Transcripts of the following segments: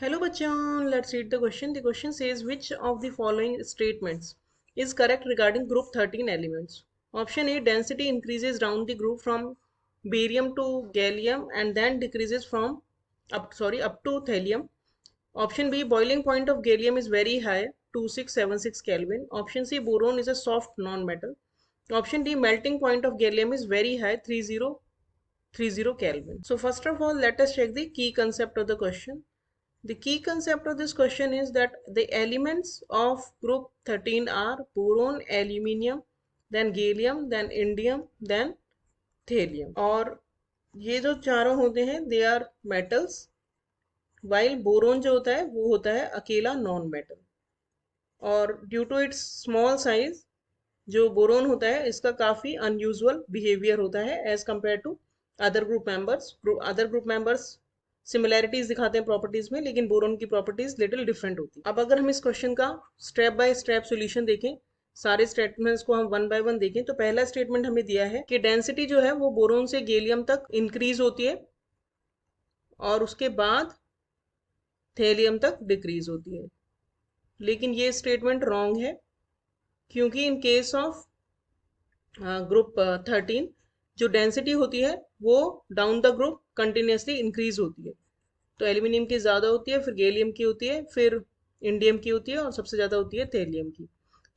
Hello bachchan, let's read the question. The question says which of the following statements is correct regarding group 13 elements? Option A, density increases down the group from barium to gallium and then decreases from up to thallium. Option B, boiling point of gallium is very high, 2676 Kelvin. Option C, boron is a soft non-metal. Option D, melting point of gallium is very high, 3030 Kelvin. So first of all, let us check the key concept of the question. The key concept of this question is that the elements of group 13 are boron, aluminium, then gallium, then indium, then thallium. और ये जो चारों होते हैं they are metals, while boron जो होता है वो होता है अकेला नॉन मेटल. और due to its small size जो बोरोन होता है इसका काफ़ी अनयूजुअल बिहेवियर होता है as compare to other group members similarities दिखाते हैं प्रॉपर्टीज में, लेकिन बोरोन की प्रॉपर्टीज लिटिल डिफरेंट होती है. अब अगर हम इस क्वेश्चन का स्टेप बाय स्टेप सॉल्यूशन देखें, सारे स्टेटमेंट्स को हम वन बाय वन देखें, तो पहला स्टेटमेंट हमें दिया है कि डेंसिटी जो है वो बोरोन से गैलियम तक इंक्रीज होती है और उसके बाद थेलियम तक डिक्रीज होती है. लेकिन ये स्टेटमेंट रॉन्ग है, क्योंकि इन केस ऑफ ग्रुप 13 जो डेंसिटी होती है वो down the group continuously increase होती है. तो एल्यूमिनियम की ज़्यादा होती है, फिर गैलियम की होती है, फिर इंडियम की होती है और सबसे ज़्यादा होती है थेलियम की.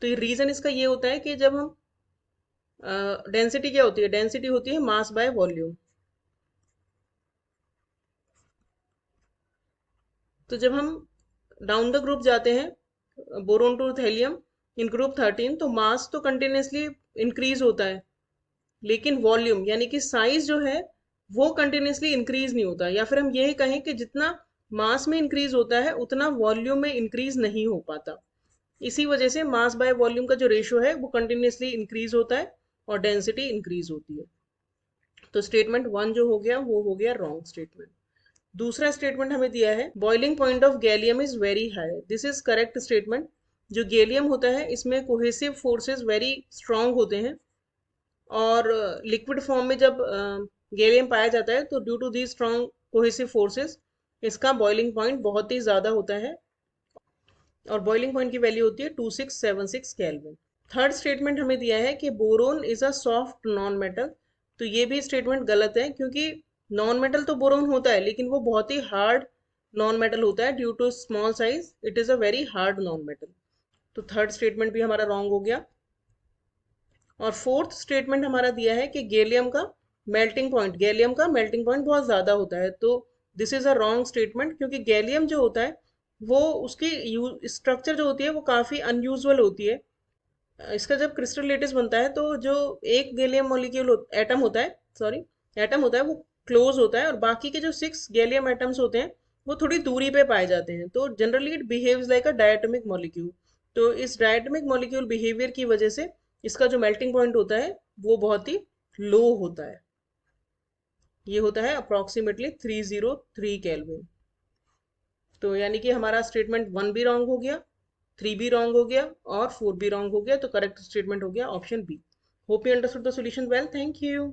तो ये रीज़न इसका ये होता है कि जब हम डेंसिटी क्या होती है, डेंसिटी होती है मास बाय वॉल्यूम. तो जब हम डाउन द ग्रुप जाते हैं boron to thallium in group 13, तो मास तो कंटिन्यूसली इंक्रीज होता है, लेकिन वॉल्यूम यानी कि साइज जो है वो कंटिन्यूसली इंक्रीज नहीं होता. या फिर हम यही कहें कि जितना मास में इंक्रीज होता है उतना वॉल्यूम में इंक्रीज नहीं हो पाता. इसी वजह से मास बाय वॉल्यूम का जो रेशियो है वो कंटिन्यूसली इंक्रीज होता है और डेंसिटी इंक्रीज होती है. तो स्टेटमेंट वन जो हो गया वो हो गया रॉन्ग स्टेटमेंट. दूसरा स्टेटमेंट हमें दिया है boiling point of gallium is very high. This is correct statement. जो गैलियम होता है इसमें कोहेसिव फोर्सेस वेरी स्ट्रांग होते हैं और लिक्विड फॉर्म में जब गैलियम पाया जाता है तो due to the strong cohesive forces इसका बॉइलिंग पॉइंट बहुत ही ज़्यादा होता है और बॉइलिंग पॉइंट की वैल्यू होती है 2676 केल्विन. थर्ड स्टेटमेंट हमें दिया है कि boron is a soft non metal. तो ये भी स्टेटमेंट गलत है, क्योंकि नॉन मेटल तो बोरोन होता है लेकिन वो बहुत ही हार्ड नॉन मेटल होता है. Due to small size it is a very hard non metal. तो थर्ड स्टेटमेंट भी हमारा रॉन्ग हो गया. और फोर्थ स्टेटमेंट हमारा दिया है कि गैलियम का मेल्टिंग पॉइंट बहुत ज़्यादा होता है. तो this is a wrong statement, क्योंकि गैलियम जो होता है वो उसकी स्ट्रक्चर जो होती है वो काफ़ी अनयूजुअल होती है. इसका जब क्रिस्टल लेटिस बनता है तो जो एक गैलियम मॉलिक्यूल एटम होता है वो क्लोज होता है और बाकी के जो 6 गैलियम एटम्स होते हैं वो थोड़ी दूरी पे पाए जाते हैं. तो generally it behaves like a diatomic molecule. तो इस डायटोमिक मॉलिक्यूल बिहेवियर की वजह से इसका जो मेल्टिंग पॉइंट होता है वो बहुत ही लो होता है. ये होता है अप्रॉक्सीमेटली 303 केल्विन. तो यानी कि हमारा स्टेटमेंट वन भी रॉन्ग हो गया, थ्री भी रॉन्ग हो गया और फोर भी रॉन्ग हो गया. तो करेक्ट स्टेटमेंट हो गया option B. Hope you understood the solution well. Thank you.